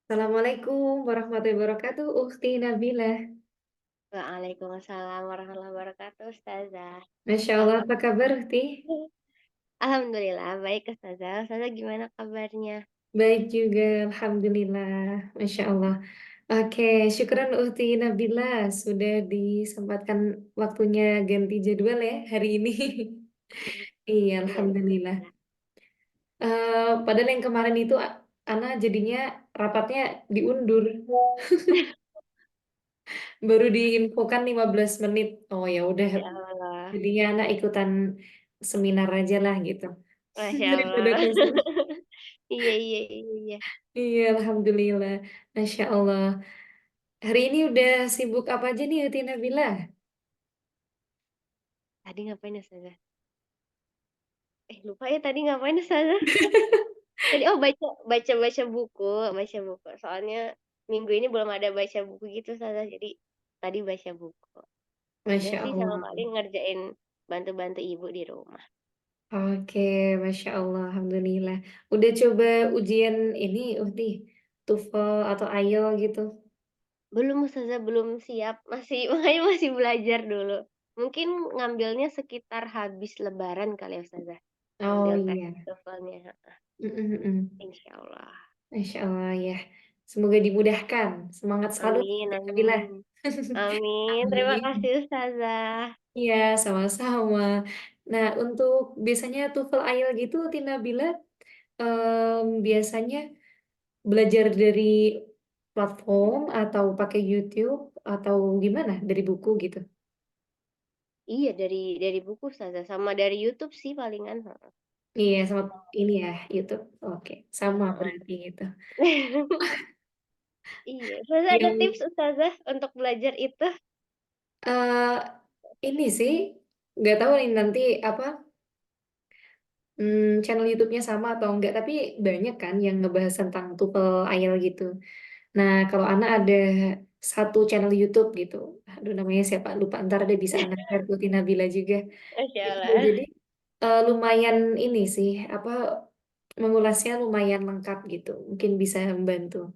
Assalamualaikum warahmatullahi wabarakatuh, Ukhti Nabilah. Waalaikumsalam warahmatullahi wabarakatuh, Ustazah. Masya Apa Allah, apa kabar? kabar, Ukhti? Alhamdulillah baik, Ustazah. Ustazah gimana kabarnya? Baik juga, Alhamdulillah. Masya Allah. Oke, syukuran Ukhti Nabila sudah disempatkan waktunya ganti jadwal ya hari ini. Iya, Iya, Alhamdulillah. Ustazah. Padahal yang kemarin itu Ana jadinya rapatnya diundur. Baru diinfokan 15 menit. Oh ya udah, Ya Allah, jadinya Ana ikutan seminar aja lah gitu. Masya Daripada Allah. kosong. Iya iya iya iya. Iya, Alhamdulillah. Masya Allah. Hari ini udah sibuk apa aja nih, Uti Nabila? Tadi ngapain, Ustazah? Lupa ya tadi ngapain, Ustazah? Tadi baca baca buku. Soalnya minggu ini belum ada baca buku gitu, Ustazah. Jadi tadi baca buku. Udah Masya sih sama Allah. paling ngerjain bantu-bantu ibu di rumah. Oke, Masya Allah. Alhamdulillah. Udah coba ujian ini, Uti? TOEFL atau IELTS gitu? Belum Ustazah, belum siap, masih makanya masih belajar dulu. Mungkin ngambilnya sekitar habis lebaran kali ya Ustazah, Oh ngambil tes iya. TOEFL-nya, Mm-mm-mm. insyaallah. Masya Allah ya. Semoga dimudahkan. Semangat selalu, Amin Uti Nabila. amin. Amin, terima Amin. kasih Ustazah. Iya, sama-sama. Nah, untuk biasanya TOEFL IELTS gitu, Tina Bila biasanya belajar dari platform atau pakai YouTube atau gimana? Dari buku gitu? Iya dari buku Ustazah, sama dari YouTube sih palingan, heeh. Iya, sama ini ya, YouTube. Oke, sama Heeh. berarti gitu. Iya, Ustazah ada tips Yang Ustazah untuk belajar itu? eh ini sih, nggak tahu nih nanti apa channel YouTube-nya sama atau enggak, tapi banyak kan yang ngebahas tentang TOEFL IELTS gitu. Nah, kalau Ana ada satu channel YouTube gitu. Aduh, namanya siapa? Lupa. Ntar ada bisa Ana share ke Nabila juga. Itu Masyaallah. jadi lumayan ini sih, apa mengulasnya lumayan lengkap gitu. Mungkin bisa membantu.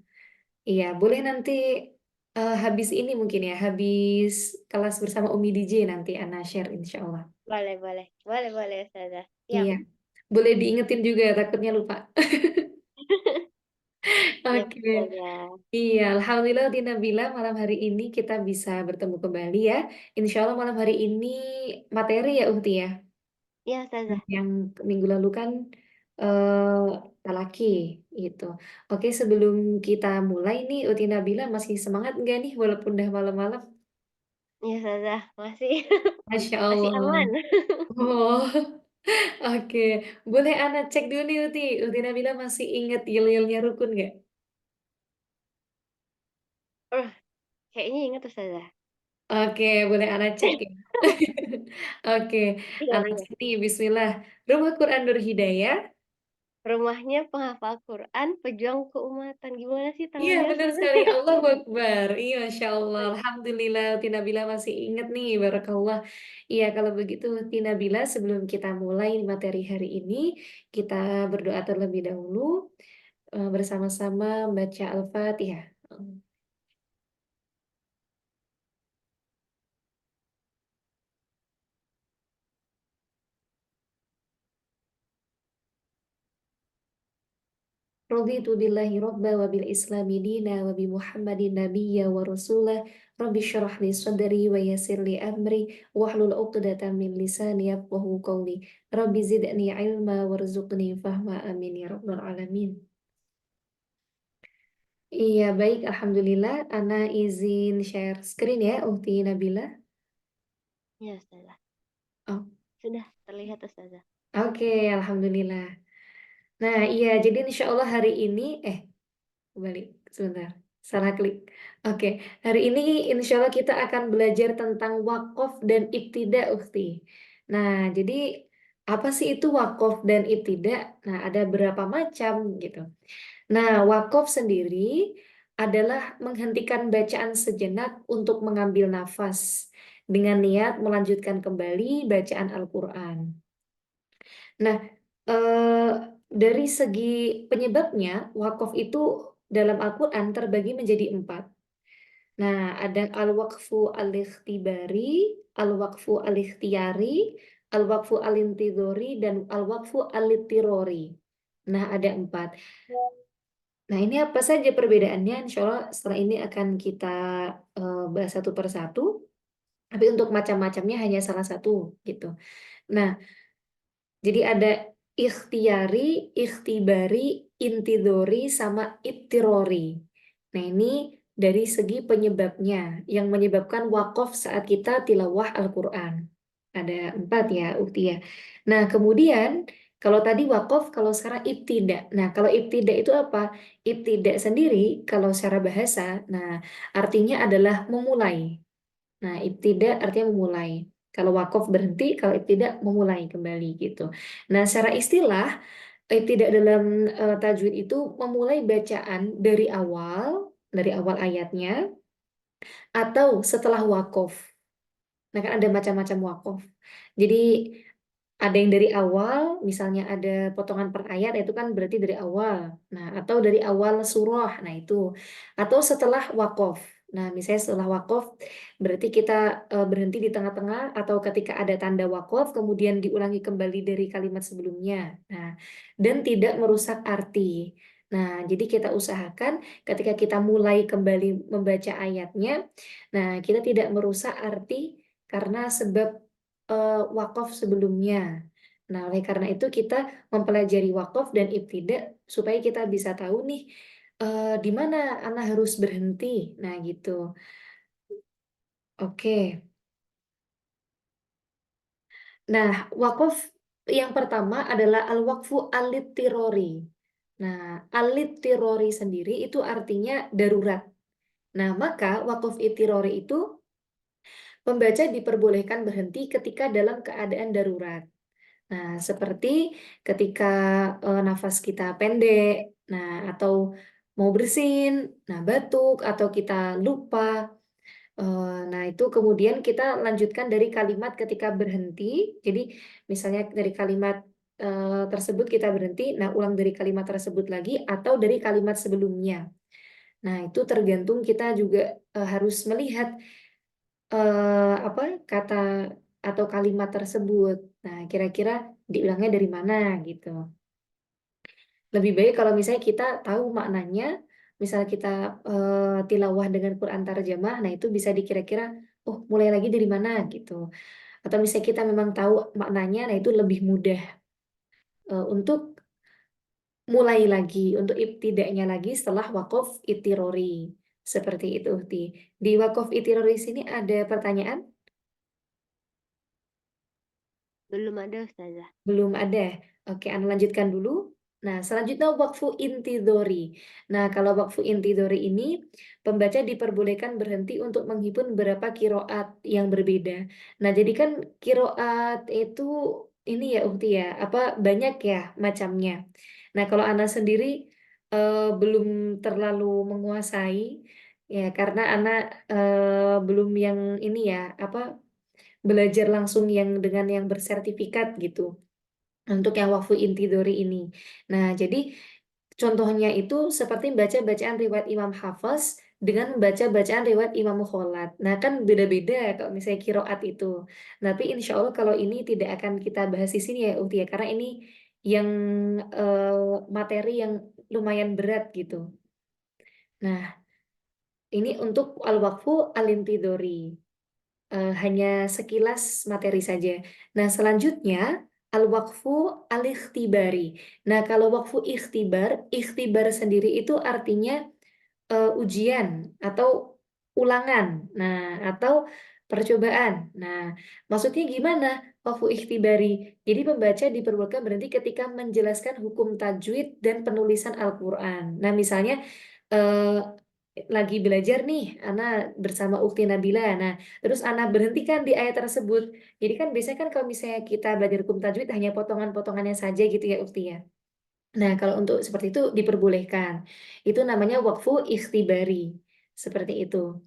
Iya, boleh nanti habis ini mungkin ya, habis kelas bersama Umi DJ nanti Ana share insya Allah. Boleh boleh. Boleh boleh Ustazah, siap. Iya, boleh diingetin juga, takutnya lupa. Siap Oke. Ustazah. Iya, Alhamdulillah Tina Bila malam hari ini kita bisa bertemu kembali ya. Insya Allah malam hari ini materi ya Uhti ya. Iya Ustazah. Yang minggu lalu kan eh talaki itu. Oke, sebelum kita mulai nih Uhti Nabila masih semangat nggak nih walaupun udah malam-malam? Iya Ustazah, masih Masya masih Allah. aman. Oh, oke. Boleh Ana cek dulu nih Uti. Uti Nabila masih inget yel-yelnya rukun nggak? Oh, kayaknya ingat Ustazah. Oke, boleh Ana cek ya. Oke, Iya Ana iya. cek nih, Bismillah. Rumah Quran Nur Hidayah. Rumahnya penghafal Quran, pejuang keumatan. Gimana sih Iya, tahunya benar Ustazah? sekali. Allahu Akbar. Iya, Masya Allah. Alhamdulillah, Tina Bila masih ingat nih. Barakallah. Iya, kalau begitu, Tina Bila, sebelum kita mulai materi hari ini, kita berdoa terlebih dahulu bersama-sama baca Al-Fatihah. Raditu billahi robba wa bil islami dina wa bi muhammadin nabiyya wa rasulah rabbi syrah li sadri wa yassir li amri wahlul uqdatan min lisani yafqahu qawli rabbi zidni ilma warzuqni fahma amin ya rabbal alamin. Iya baik, Alhamdulillah. Ana izin share screen ya, Uhti Nabila. Iya Ustazah. Oh, Sudah terlihat Ustazah. oke, Alhamdulillah. Nah iya, jadi insya Allah hari ini, balik sebentar, salah klik. Oke, hari ini insya Allah kita akan belajar tentang wakaf dan ibtida, Ukti. Nah, jadi apa sih itu wakaf dan ibtida? Nah, ada berapa macam gitu. Nah, wakaf sendiri adalah menghentikan bacaan sejenak untuk mengambil nafas dengan niat melanjutkan kembali bacaan Al-Quran. Nah, dari segi penyebabnya, wakaf itu dalam Al-Quran terbagi menjadi 4. Nah, ada al-waqfu al-ikhtibari, al-waqfu al-ikhtiyari, al-waqfu al-intidhori, dan al-waqfu al-ittirori. Nah, ada 4. Nah, ini apa saja perbedaannya? Insya Allah setelah ini akan kita bahas satu persatu. Tapi untuk macam-macamnya hanya salah satu gitu. Nah, jadi ada ikhtiyari, ikhtibari, intidori, sama ittirori. Nah, ini dari segi penyebabnya, yang menyebabkan wakaf saat kita tilawah Al-Quran. Ada 4 ya, Ukti ya. Nah, kemudian kalau tadi wakaf, kalau sekarang ibtida. Nah, kalau ibtida itu apa? Ibtida sendiri, kalau secara bahasa, nah artinya adalah memulai. Nah, ibtida artinya memulai. Kalau wakaf berhenti, kalau ibtida memulai kembali gitu. Nah, secara istilah, ibtida dalam tajwid itu memulai bacaan dari awal ayatnya, atau setelah wakaf. Nah, kan ada macam-macam wakaf. Jadi ada yang dari awal, misalnya ada potongan per ayat, itu kan berarti dari awal. Nah, atau dari awal surah, nah itu. Atau setelah wakof. Nah, misalnya setelah wakof, berarti kita berhenti di tengah-tengah, atau ketika ada tanda wakof, kemudian diulangi kembali dari kalimat sebelumnya. Nah, dan tidak merusak arti. Nah, jadi kita usahakan ketika kita mulai kembali membaca ayatnya, nah kita tidak merusak arti karena sebab wakaf sebelumnya. Nah, oleh karena itu kita mempelajari wakaf dan ibtida supaya kita bisa tahu nih di mana anak harus berhenti. Nah, gitu. Oke. Nah, wakaf yang pertama adalah al-waqfu al-littirori. Nah, al-littirori sendiri itu artinya darurat. Nah, maka wakaf ittirori itu pembaca diperbolehkan berhenti ketika dalam keadaan darurat. Nah, seperti ketika nafas kita pendek, nah atau mau bersin, nah batuk atau kita lupa. Nah, itu kemudian kita lanjutkan dari kalimat ketika berhenti. Jadi, misalnya dari kalimat tersebut kita berhenti, nah ulang dari kalimat tersebut lagi atau dari kalimat sebelumnya. Nah, itu tergantung kita juga harus melihat apa kata atau kalimat tersebut. Nah, kira-kira diulangnya dari mana gitu. Lebih baik kalau misalnya kita tahu maknanya, misalnya kita tilawah dengan Quran tarjamah, nah itu bisa dikira-kira, oh mulai lagi dari mana gitu. Atau misalnya kita memang tahu maknanya, nah itu lebih mudah untuk mulai lagi, untuk ibtidaknya lagi setelah wakaf itirori. Seperti itu, Di wakaf itirori sini ada pertanyaan? Belum ada Ustazah. Belum ada. Oke, Anda lanjutkan dulu. Nah, selanjutnya wakfu intidori. Nah, kalau wakfu intidori ini, pembaca diperbolehkan berhenti untuk menghimpun beberapa kiroat yang berbeda. Nah, jadi kan kiroat itu ini ya, Ukti ya, apa banyak ya macamnya. Nah, kalau Anda sendiri belum terlalu menguasai, ya karena Anda belum yang ini ya, apa belajar langsung yang dengan yang bersertifikat gitu untuk yang wakfu intidori ini. Nah, jadi contohnya itu seperti membaca bacaan riwayat Imam Hafaz dengan membaca bacaan riwayat Imam Mukholat. Nah, kan beda-beda kalau misalnya kiroat itu. Tapi insya Allah kalau ini tidak akan kita bahas di sini ya, Ukti ya, karena ini yang materi yang lumayan berat gitu. Nah, ini untuk al-waqfu al-intidori. Hanya sekilas materi saja. Nah, selanjutnya al-waqfu al-ikhtibari. Nah, kalau wakfu ikhtibar, ikhtibar sendiri itu artinya ujian atau ulangan. Nah, atau percobaan. Nah, maksudnya gimana? Wakfu ikhtibari. Jadi pembaca diperbolehkan berhenti ketika menjelaskan hukum tajwid dan penulisan Al-Qur'an. Nah, misalnya eh, lagi belajar nih, Ana bersama Ukti Nabila. Nah, terus Ana berhentikan di ayat tersebut. Jadi kan biasanya kan kalau misalnya kita belajar hukum tajwid hanya potongan-potongannya saja gitu ya, Ukti ya. Nah, kalau untuk seperti itu diperbolehkan. Itu namanya wakfu ikhtibari. Seperti itu.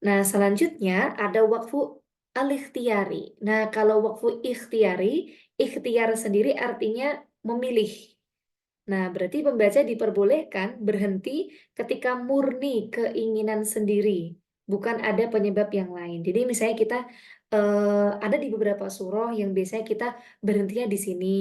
Nah, selanjutnya ada wakfu al-ikhtiyari. Nah, kalau wakfu ikhtiyari, ikhtiar sendiri artinya memilih. Nah, berarti pembaca diperbolehkan berhenti ketika murni keinginan sendiri, bukan ada penyebab yang lain. Jadi misalnya kita ada di beberapa surah yang biasanya kita berhentinya di sini,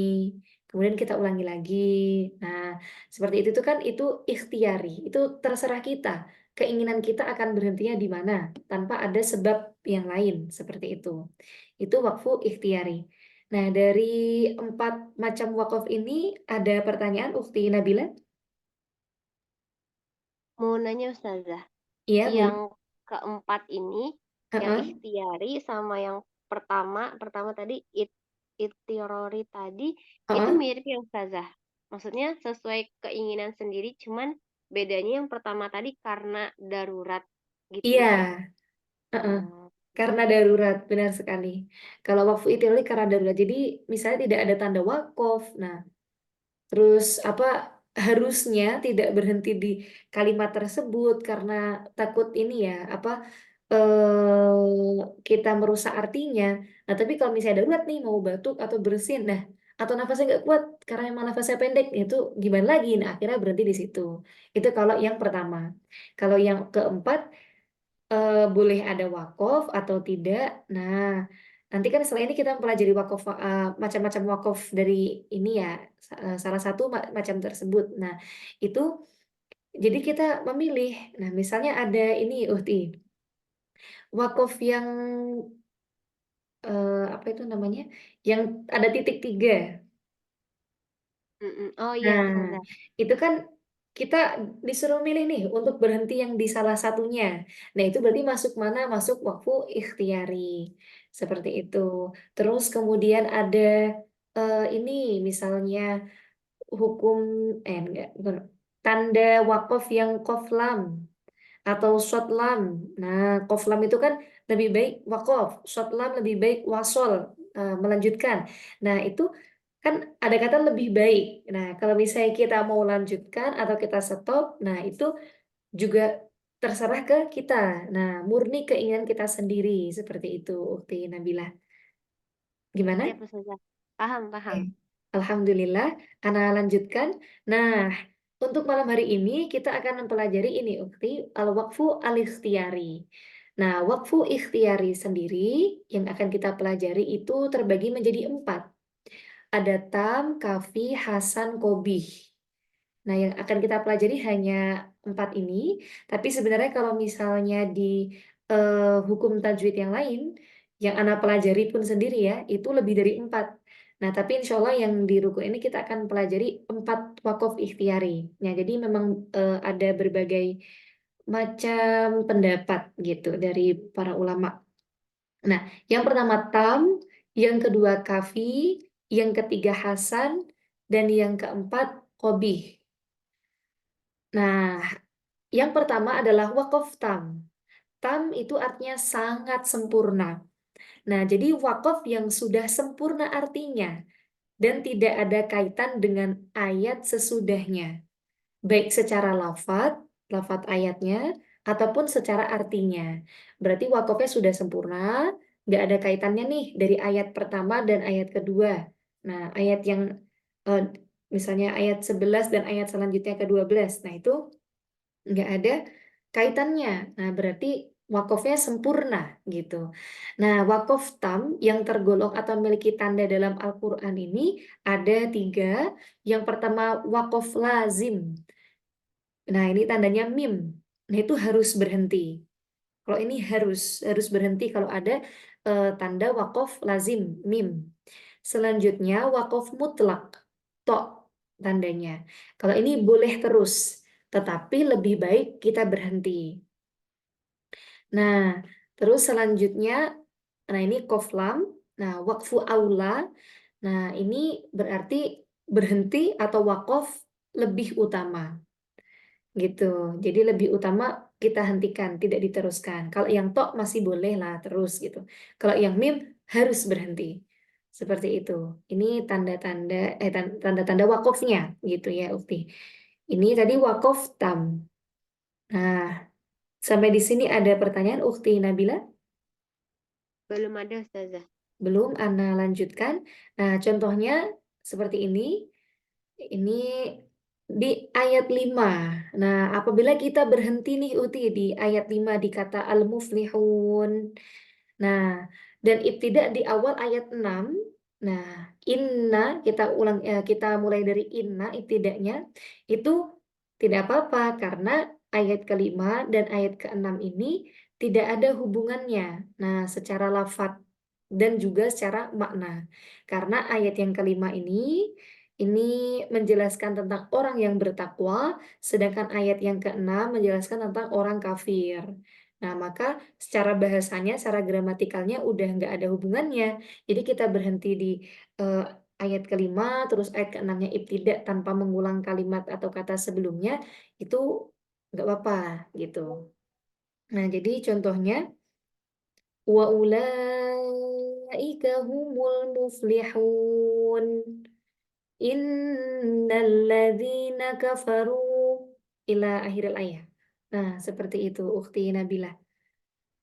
kemudian kita ulangi lagi. Nah, seperti itu tuh kan itu ikhtiari, itu terserah kita. Keinginan kita akan berhentinya di mana tanpa ada sebab yang lain seperti itu. Itu wakfu ikhtiari. Nah, dari 4 macam wakaf ini ada pertanyaan Ukti Nabila? Mau nanya Ustazah, Iya, yang boleh. keempat ini, yang Heeh, ikhtiari sama yang pertama tadi itirori tadi, itu heeh. mirip ya Ustazah. Maksudnya sesuai keinginan sendiri, cuman bedanya yang pertama tadi karena darurat gitu Iya, ya. heeh. Hmm. Karena darurat, benar sekali. Kalau wakfu itu karena darurat. Jadi misalnya tidak ada tanda wakaf. Nah, terus apa harusnya tidak berhenti di kalimat tersebut karena takut ini ya apa kita merusak artinya. Nah, tapi kalau misalnya darurat nih mau batuk atau bersin, nah atau nafasnya nggak kuat karena emang nafasnya pendek, itu gimana lagi? Nah, akhirnya berhenti di situ. Itu kalau yang pertama. Kalau yang keempat boleh ada wakaf atau tidak. Nah, nanti kan setelah ini kita mempelajari wakaf macam-macam wakaf dari ini ya, salah satu macam tersebut. Nah, itu jadi kita memilih. Nah, misalnya ada ini Uhti, wakaf yang apa itu namanya? Yang ada titik tiga. Mm-mm. Oh iya Nah, Ustazah. itu kan kita disuruh milih nih untuk berhenti yang di salah satunya. Nah, itu berarti masuk mana? Masuk wakfu ikhtiari. Seperti itu. Terus kemudian ada ini misalnya hukum enggak, bukan. Tanda wakaf yang qoflam atau shotlam. Nah, qoflam itu kan lebih baik wakaf, shotlam lebih baik wasol, melanjutkan. Nah, itu kan ada kata lebih baik. Nah, kalau misalnya kita mau lanjutkan atau kita stop, nah itu juga terserah ke kita. Nah, murni keinginan kita sendiri seperti itu, Ukti Nabila. Siap Gimana? Ustazah. Paham, paham. Eh, Alhamdulillah, Ana lanjutkan. Nah, untuk malam hari ini kita akan mempelajari ini, Ukti, al-waqfu al-ikhtiyari. Nah, wakfu ikhtiyari sendiri yang akan kita pelajari itu terbagi menjadi 4. Ada tam, kafi, hasan, kobih. Nah, yang akan kita pelajari hanya 4 ini. Tapi sebenarnya kalau misalnya di hukum tajwid yang lain, yang anak pelajari pun sendiri ya, itu lebih dari 4. Nah, tapi insya Allah yang di rukun ini kita akan pelajari 4 wakaf ikhtiari. Nah, jadi memang ada berbagai macam pendapat gitu dari para ulama. Nah, yang pertama tam, yang kedua kafi, yang ketiga hasan, dan yang keempat kobih. Nah, yang pertama adalah wakaf tam. Tam itu artinya sangat sempurna. Nah, jadi wakaf yang sudah sempurna artinya dan tidak ada kaitan dengan ayat sesudahnya, baik secara lafat ayatnya, ataupun secara artinya. Berarti wakafnya sudah sempurna, nggak ada kaitannya nih dari ayat pertama dan ayat kedua. Nah, ayat yang eh, misalnya ayat 11 dan ayat selanjutnya ke-12. Nah, itu nggak ada kaitannya. Nah, berarti wakofnya sempurna gitu. Nah, wakof tam yang tergolong atau memiliki tanda dalam Al-Quran ini ada 3. Yang pertama wakof lazim. Nah, ini tandanya mim. Nah, itu harus berhenti. Kalau ini harus berhenti kalau ada tanda wakof lazim mim. Selanjutnya wakof mutlak to tandanya. Kalau ini boleh terus, tetapi lebih baik kita berhenti. Nah, terus selanjutnya, nah ini koflam, nah wakfu aula, nah ini berarti berhenti atau wakof lebih utama, gitu. Jadi lebih utama kita hentikan, tidak diteruskan. Kalau yang tok masih boleh lah terus gitu. Kalau yang mim harus berhenti. Seperti itu. Ini tanda-tanda tanda-tanda wakofnya gitu ya, Ukti. Ini tadi wakof tam. Nah, sampai di sini ada pertanyaan Ukti Nabila? Belum ada Ustazah. Belum, Ana lanjutkan. Nah, contohnya seperti ini. Ini Di ayat 5. Nah, apabila kita berhenti nih Uti di ayat 5 di kata al-muflihun. Nah, dan ibtidak di awal ayat 6. Nah, inna kita mulai dari inna ibtidaknya itu tidak apa-apa karena ayat kelima dan ayat keenam ini tidak ada hubungannya. Nah, secara lafadz dan juga secara makna. Karena ayat yang kelima ini menjelaskan tentang orang yang bertakwa, sedangkan ayat yang keenam menjelaskan tentang orang kafir. Nah, maka secara bahasanya, secara gramatikalnya udah nggak ada hubungannya. Jadi kita berhenti di eh, ayat kelima, terus ayat keenamnya ibtidak tanpa mengulang kalimat atau kata sebelumnya, itu nggak apa-apa gitu. Nah, jadi contohnya, wa ulaika humul muflihun. Innalladzina kafaru ila akhiril ayat. Nah, seperti itu, Ukhti Nabila.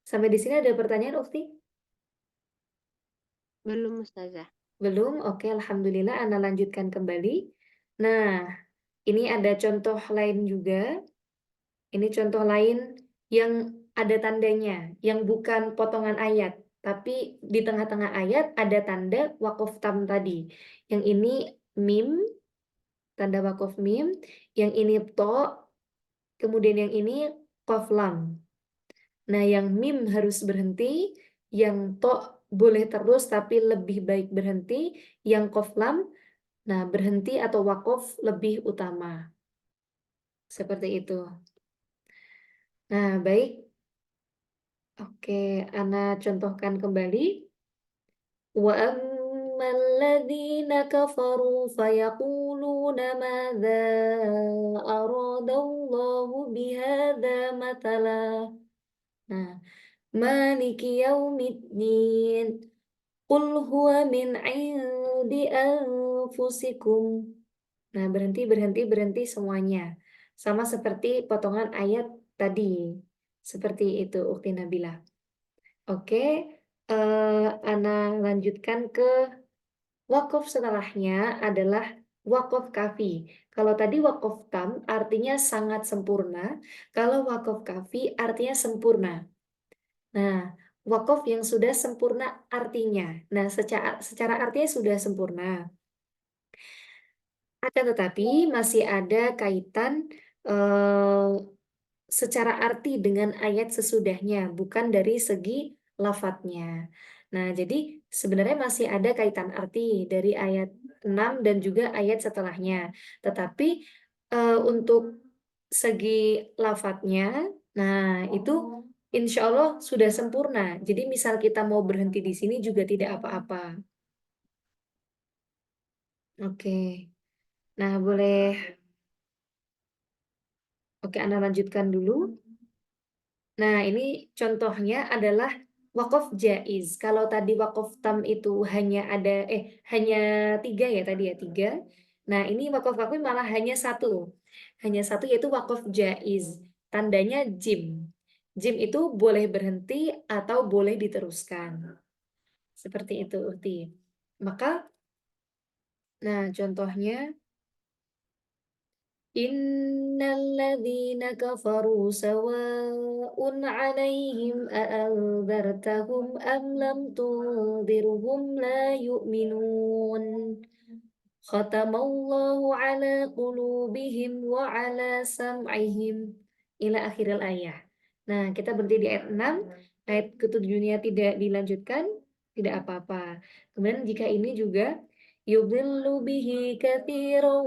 Sampai di sini ada pertanyaan, Ukhti? Belum Ustazah. Belum? Oke, Alhamdulillah. Ana lanjutkan kembali. Nah, ini ada contoh lain juga. Ini contoh lain yang ada tandanya, yang bukan potongan ayat. Tapi di tengah-tengah ayat ada tanda waqaf tam tadi. Yang ini mim, tanda waqaf mim. Yang ini to, kemudian yang ini qaf lam. Nah, yang mim harus berhenti, yang to boleh terus tapi lebih baik berhenti, yang qaf lam, nah berhenti atau wakof lebih utama. Seperti itu. Nah, baik. Oke, Ana contohkan kembali. Wa ammal ladzina kafaru fayaquluna madza aradallahu bihadza matala. Nah, maliki yaumiddin. Qul huwa min indi anfusikum. Nah, berhenti, berhenti, berhenti semuanya. Sama seperti potongan ayat tadi. Seperti itu, Ukti Nabila. Oke, Ana lanjutkan ke wakaf setelahnya adalah wakaf kafi. Kalau tadi wakaf tam artinya sangat sempurna. Kalau wakaf kafi artinya sempurna. Nah, wakaf yang sudah sempurna artinya. Nah, secara artinya sudah sempurna. Akan tetapi masih ada kaitan eh, secara arti dengan ayat sesudahnya, bukan dari segi lafadznya. Nah, jadi sebenarnya masih ada kaitan arti dari ayat 6 dan juga ayat setelahnya. Tetapi untuk segi lafadznya, nah itu insya Allah sudah sempurna. Jadi misal kita mau berhenti di sini juga tidak apa-apa. Oke. Nah, boleh. Oke, Anda lanjutkan dulu. Nah, ini contohnya adalah wakaf jaiz. Kalau tadi wakaf tam itu hanya 3 ya tadi ya 3. Nah, ini wakaf kafi malah hanya satu yaitu wakaf jaiz. Tandanya jim. Jim itu boleh berhenti atau boleh diteruskan. Seperti itu, Uhti. Maka, nah contohnya Innalladzina kafaru sawa'un 'alaihim a'anzartahum am lam tunzirhum la yu'minun. Khatamallahu 'ala qulubihim wa 'ala sam'ihim ila akhiril ayah. Nah, kita berhenti di ayat 6, ayat ketujuhnya tidak dilanjutkan, tidak apa-apa. Kemudian jika ini juga yudhillu bihi katsiran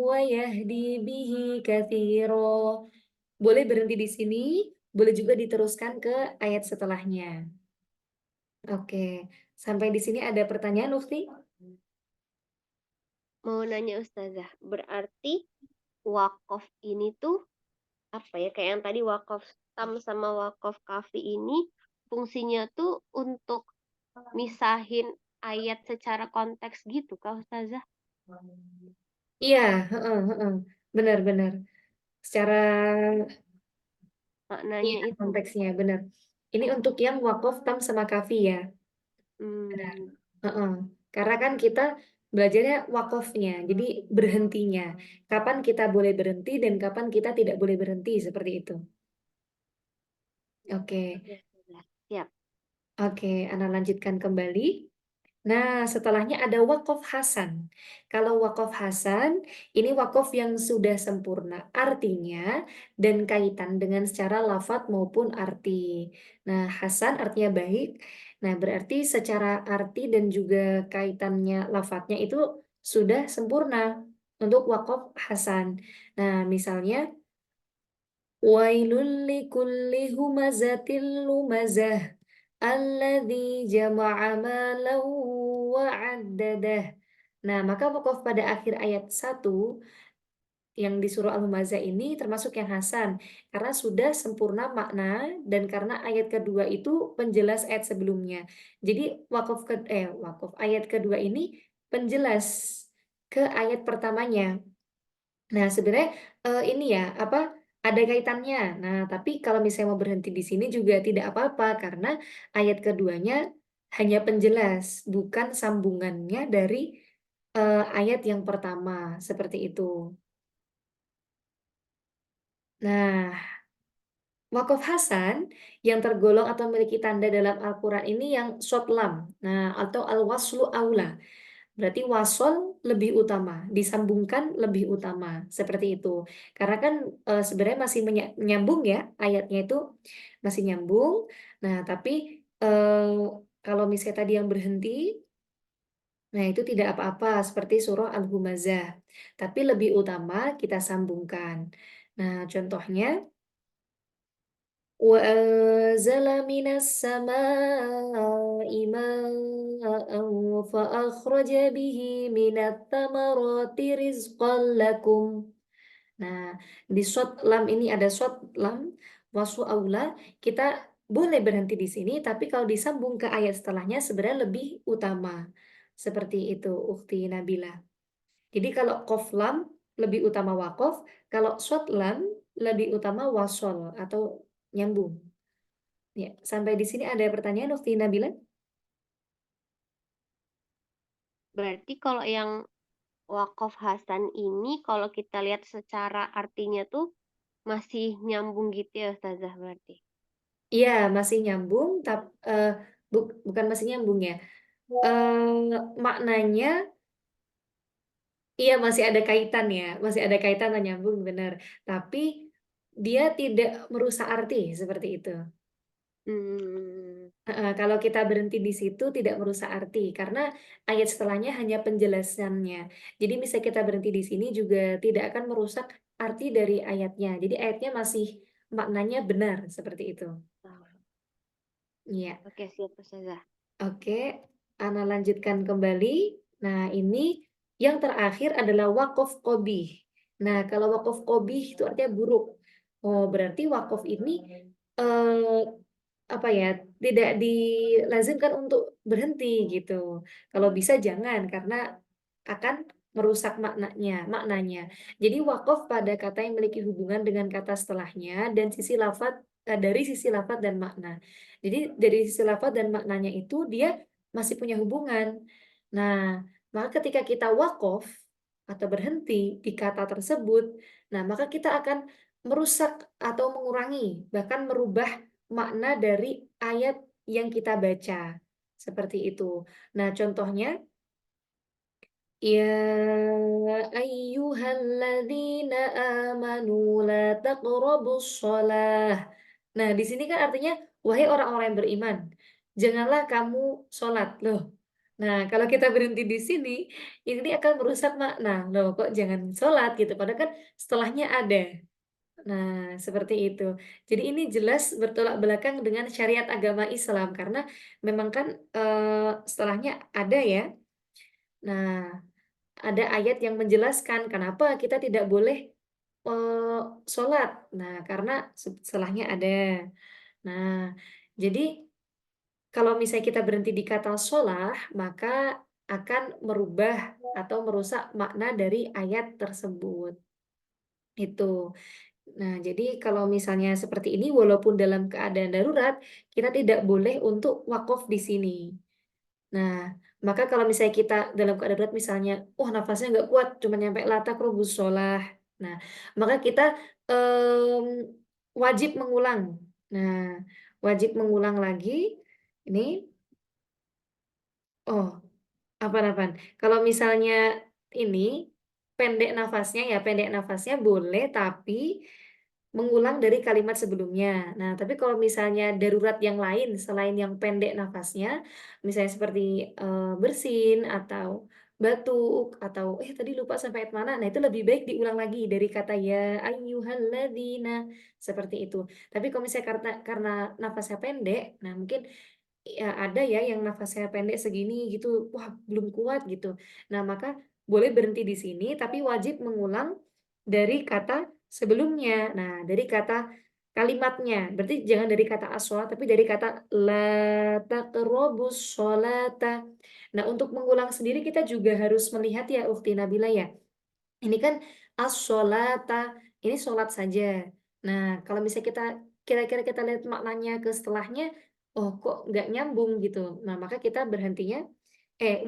wa yahdi bihi katsiran. Boleh berhenti di sini, boleh juga diteruskan ke ayat setelahnya. Oke, sampai di sini ada pertanyaan, Ufti? Mau nanya Ustazah, berarti wakaf ini tuh apa ya? Kayak yang tadi wakaf tam sama wakaf kafi ini fungsinya tuh untuk misahin ayat secara konteks gitu kah Ustazah? Iya, heeh, heeh. Benar-benar. Secara Maknanya iya, itu. konteksnya benar. Ini untuk yang wakaf tam sama kafi ya. Benar. Hmm, Heeh. Karena kan kita belajarnya wakofnya, jadi berhentinya. Kapan kita boleh berhenti dan kapan kita tidak boleh berhenti, seperti itu. Oke, Oke, Ustazah. Siap. oke, Ana lanjutkan kembali. Nah, setelahnya ada wakof hasan. Kalau wakof hasan, ini wakof yang sudah sempurna artinya dan kaitan dengan secara lafat maupun arti. Nah, hasan artinya baik. Nah, berarti secara arti dan juga kaitannya lafadznya itu sudah sempurna untuk wakof hasan. Nah, misalnya wailul likulli humazatil lumazah alladzi jama'a malan wa 'addadah. Nah, maka wakof pada akhir ayat 1 yang di surah Al-Humazah ini termasuk yang hasan karena sudah sempurna makna dan karena ayat kedua itu penjelas ayat sebelumnya. Jadi wakof ayat kedua ini penjelas ke ayat pertamanya. Nah, sebenarnya, ini ya, apa, ada kaitannya. Nah, tapi kalau misalnya mau berhenti di sini juga tidak apa-apa, karena ayat keduanya hanya penjelas, bukan sambungannya dari, ayat yang pertama, seperti itu. Nah, wakof hasan yang tergolong atau memiliki tanda dalam Al-Quran ini yang short lam, nah, atau al-waslu aula. Berarti wasol lebih utama, disambungkan lebih utama, seperti itu. Karena kan, sebenarnya masih nyambung ya, ayatnya itu masih nyambung. Nah, tapi, kalau misalnya tadi yang berhenti, nah itu tidak apa-apa, seperti surah Al-Humazah. Tapi lebih utama kita sambungkan. Nah, contohnya وأنزل من السماء ماء فأخرج به من الثمرات رزقا لكم. Nah, di short lam ini ada short lam, wasfu aula, kita boleh berhenti di sini, tapi kalau disambung ke ayat setelahnya sebenarnya lebih utama. Seperti itu, Ukhti Nabila. Jadi kalau qaf lam lebih utama wakof, kalau short lam lebih utama wasol atau nyambung. Ya, sampai di sini ada pertanyaan Ukti Nabila? Berarti kalau yang Wakof Hasan ini kalau kita lihat secara artinya tuh masih nyambung gitu ya Ustazah berarti. Iya, masih nyambung, bukan masih nyambung ya. Maknanya, iya masih ada kaitan ya, masih ada kaitan dan nyambung benar. Tapi dia tidak merusak arti seperti itu. Hmm, Kalau kita berhenti di situ tidak merusak arti karena ayat setelahnya hanya penjelasannya. Jadi misalnya kita berhenti di sini juga tidak akan merusak arti dari ayatnya. Jadi ayatnya masih maknanya benar seperti itu. oh, Iya. oke siap Ustazah. Oke, Ana lanjutkan kembali. Nah, ini yang terakhir adalah wakof qobih. Nah, kalau wakof qobih itu artinya buruk. Oh, berarti wakof ini eh, apa ya, tidak dilazimkan untuk berhenti gitu. Kalau bisa jangan karena akan merusak maknanya. Jadi wakof pada kata yang memiliki hubungan dengan kata setelahnya dan dari sisi lafat dan makna. Jadi dari sisi lafaz dan maknanya itu dia masih punya hubungan. Nah, maka ketika kita wakof atau berhenti di kata tersebut, nah maka kita akan merusak atau mengurangi, bahkan merubah makna dari ayat yang kita baca. Seperti itu. Nah, contohnya, ya ayyuhalladzina amanu la taqrabus shalah. Nah, di sini kan artinya wahai orang-orang yang beriman, janganlah kamu sholat. Loh. Nah, kalau kita berhenti di sini, ini akan merusak makna. Loh, kok jangan sholat gitu. Padahal kan setelahnya ada. Nah, seperti itu. Jadi ini jelas bertolak belakang dengan syariat agama Islam karena memang kan setelahnya ada ya. Nah, ada ayat yang menjelaskan kenapa kita tidak boleh sholat. Nah, karena setelahnya ada. Nah, jadi kalau misalnya kita berhenti di kata sholah, maka akan merubah atau merusak makna dari ayat tersebut. Itu. Nah, jadi kalau misalnya seperti ini, walaupun dalam keadaan darurat, kita tidak boleh untuk wakaf di sini. Nah, maka kalau misalnya kita dalam keadaan darurat misalnya, oh nafasnya nggak kuat, cuma nyampe la taqrabus shalah. Nah, maka kita wajib mengulang. Nah, wajib mengulang lagi. Ini, oh, apa-apaan? Kalau misalnya ini pendek nafasnya boleh, tapi mengulang dari kalimat sebelumnya. Nah, tapi kalau misalnya darurat yang lain selain yang pendek nafasnya, misalnya seperti, bersin atau batuk atau, tadi lupa sampai ayat mana, nah itu lebih baik diulang lagi dari kata ya ayyuhalladzina, seperti itu. Tapi kalau misalnya karena nafasnya pendek, nah mungkin ya ada ya yang nafasnya pendek segini gitu, wah belum kuat gitu. Nah, maka boleh berhenti di sini tapi wajib mengulang dari kata sebelumnya. Nah, dari kata kalimatnya. Berarti jangan dari kata as-shalah tapi dari kata la taqrabus sholata. Nah, untuk mengulang sendiri kita juga harus melihat ya Ukhti Nabila ya. Ini kan as-sholata, ini sholat saja. Nah, kalau misalnya kira-kira kita lihat maknanya ke setelahnya, oh kok nggak nyambung gitu. Nah, maka kita berhentinya,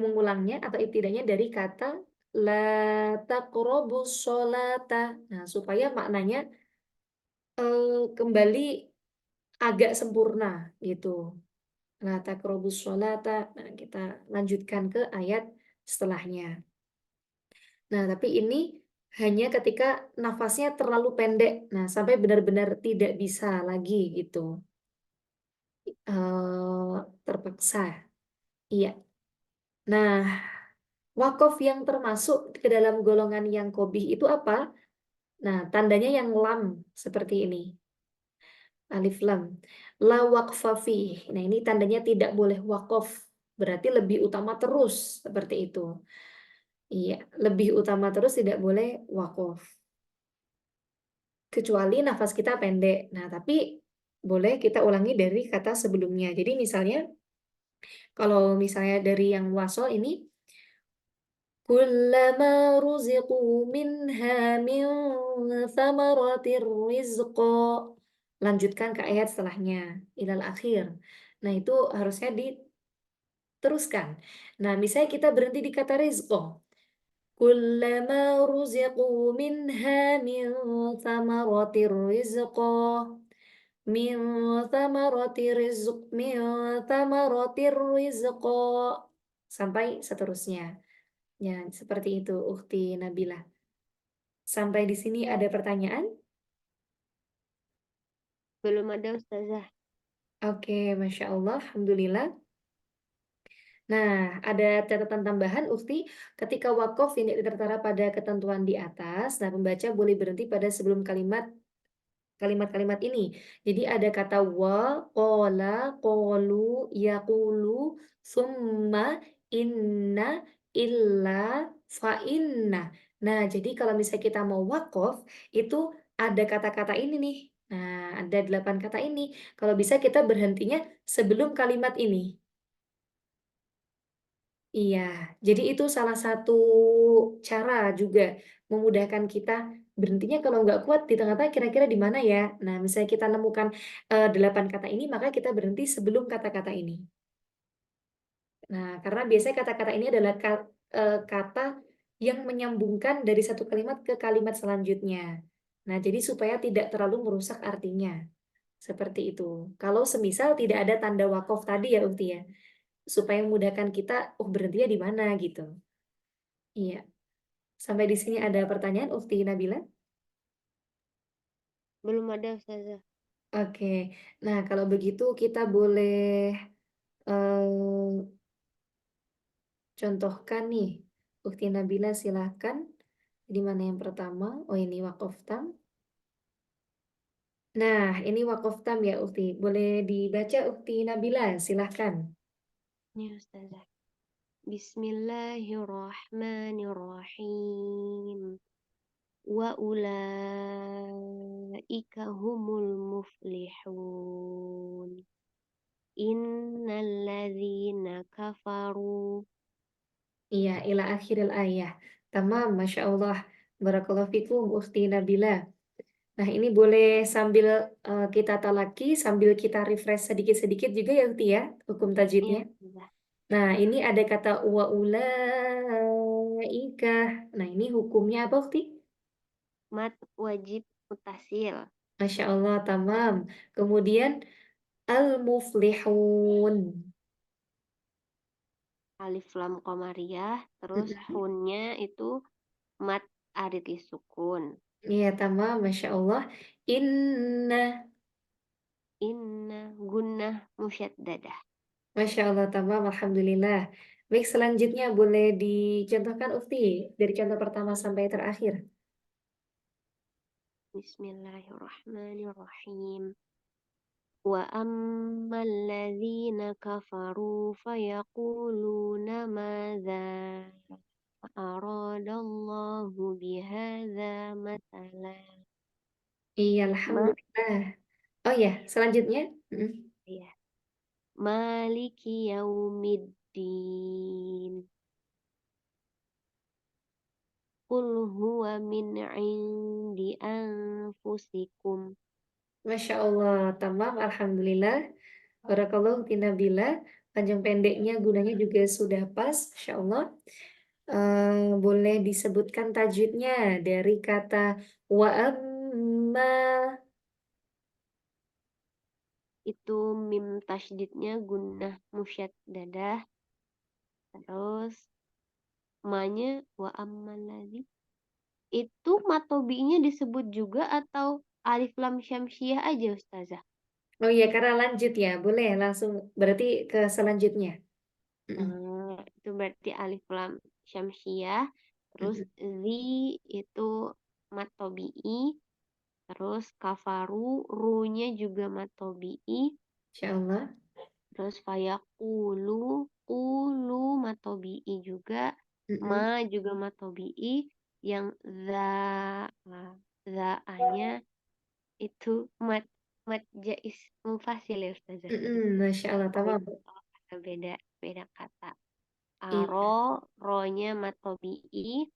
mengulangnya atau ibtidanya dari kata la taqrabus sholata. Nah, supaya maknanya kembali agak sempurna gitu. La taqrabus sholata. Nah, kita lanjutkan ke ayat setelahnya. Nah, tapi ini hanya ketika nafasnya terlalu pendek. Nah, sampai benar-benar tidak bisa lagi gitu. Terpaksa. Iya. Nah, wakof yang termasuk ke dalam golongan yang kobih itu apa? Nah, tandanya yang lam seperti ini. Alif lam. La waqfa fih. Nah, ini tandanya tidak boleh wakof. Berarti lebih utama terus seperti itu. Iya, lebih utama terus tidak boleh wakof. Kecuali nafas kita pendek. Nah, tapi boleh kita ulangi dari kata sebelumnya. Jadi misalnya, kalau misalnya dari yang wasol ini, kullama ruziqu minha min thamaratir rizqa. Lanjutkan ke ayat setelahnya, ilal akhir. Nah, itu harusnya diteruskan. Nah, misalnya kita berhenti di kata rizqa. Kullama ruziqu minha min thamaratir rizqa. Min min thamaratir rizqa sampai seterusnya. Ya, seperti itu Ukhti Nabila. Sampai di sini ada pertanyaan? Belum ada Ustazah. Oke, Masya Allah, Alhamdulillah. Nah, ada catatan tambahan Ukhti, ketika wakaf yang tertera pada ketentuan di atas, nah pembaca boleh berhenti pada sebelum kalimat ini. Jadi ada kata wa, qala, qolu, yaqulu, summa, inna, illa, fa inna. Nah, jadi kalau misalnya kita mau wakaf, itu ada kata-kata ini nih. Nah, ada 8 kata ini. Kalau bisa kita berhentinya sebelum kalimat ini. Iya, jadi itu salah satu cara juga memudahkan kita berhentinya kalau nggak kuat di tengah-tengah kira-kira di mana ya. Nah, misalnya kita nemukan 8 kata ini, maka kita berhenti sebelum kata-kata ini. Nah, karena biasanya kata-kata ini adalah kata yang menyambungkan dari satu kalimat ke kalimat selanjutnya. Nah, jadi supaya tidak terlalu merusak artinya. Seperti itu. Kalau semisal tidak ada tanda wakaf tadi ya, Ukti ya. Supaya memudahkan kita, oh berhentinya di mana gitu. Iya. Sampai di sini ada pertanyaan, Ufti Nabila? Belum ada Ustazah. Oke. Nah, kalau begitu kita boleh eh, contohkan nih. Ufti Nabila silahkan. Di mana yang pertama? Oh, ini wakaf tam. Nah, ini wakaf tam ya, Ufti. Boleh dibaca, Ufti Nabila? Silahkan. Ya Ustazah. Bismillahirrahmanirrahim. Wa ulaika humul muflihun. Innalladzina kafaru. Iya, ila akhiril ayah. Tamam, Masya Allah. Barakallahu fikum, Ufti Nabila. Nah, ini boleh sambil kita talaki, sambil kita refresh sedikit-sedikit juga ya, Uti ya, hukum Ya tajwidnya. Ustazah. Nah, ini ada kata wa ulaika. Nah, ini hukumnya apa, Ukti? Mat wajib mutasil. Masya Allah, tamam. Kemudian al-muflihun. Alif lam qamariyah, terus Mm-mm. hunnya itu mat arid sukun. Iya, tamam. Masya Allah. Inna. Inna gunnah musyaddadah. Masya Allah, tamam. Alhamdulillah. Baik, selanjutnya boleh dicontohkan, Ukti. Dari contoh pertama sampai terakhir. Bismillahirrahmanirrahim. Wa ammal ladzina kafaru fayaquluna madza aradallahu bihadza matala. Iya, Ma Alhamdulillah. Oh ya, selanjutnya. Mm-mm. ya. Maliki yaumiddin. Qul huwa min indi anfusikum. Masya Allah, tamam. Alhamdulillah. Barakallahu tinabila. Panjang pendeknya gunanya juga sudah pas. Masya Allah. Boleh disebutkan tajwidnya dari kata wa amma. Itu mim tasydidnya gunnah musyaddadah. Terus manya wa ammal ladzi. Itu matobinya disebut juga atau alif lam syamsiah aja Ustazah? Oh iya, karena lanjut ya. Boleh langsung berarti ke selanjutnya. Mm-mm. Itu berarti alif lam syamsiah. Terus Mm-mm. zi itu matobi'i. Terus kafaru, ru-nya juga matobi'i. Insya Allah. Terus fayaqulu, qulu matobi'i juga. Ma Mm-mm. juga matobi'i. Yang za, za-nya itu mat jais mufasil ya Ustazah. Mm-mm. Masya Allah, Oh, tamam. beda beda kata. Iya. Aro, ro-nya matobi'i.